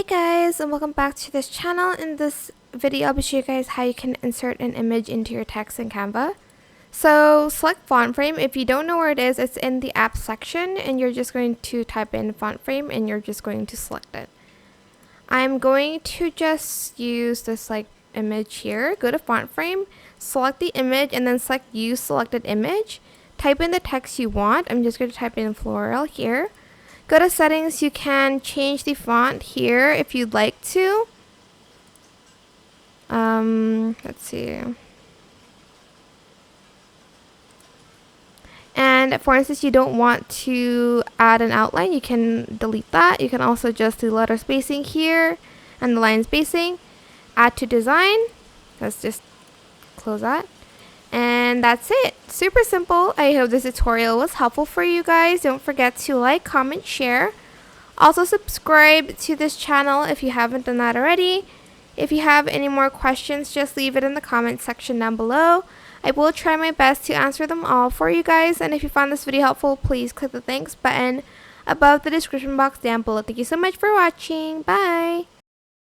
Hey guys, and welcome back to this channel. In this video I'll be showing you guys how you can insert an image into your text in Canva. So select font frame. If you don't know where it is, it's in the app section and you're just going to type in font frame and you're just going to select it. I'm going to just use this image here. Go to font frame, select the image and then select use selected image. Type in the text you want. I'm just going to type in floral here. Go to settings. You can change the font here if you'd like to. Let's see. And for instance, you don't want to add an outline, you can delete that. You can also just do letter spacing here and the line spacing. Add to design. Let's just close that. And that's it. Super simple. I hope this tutorial was helpful for you guys. Don't forget to like, comment, share. Also subscribe to this channel if you haven't done that already. If you have any more questions, just leave it in the comment section down below. I will try my best to answer them all for you guys. And if you found this video helpful, please click the thanks button above the description box down below. Thank you so much for watching. Bye!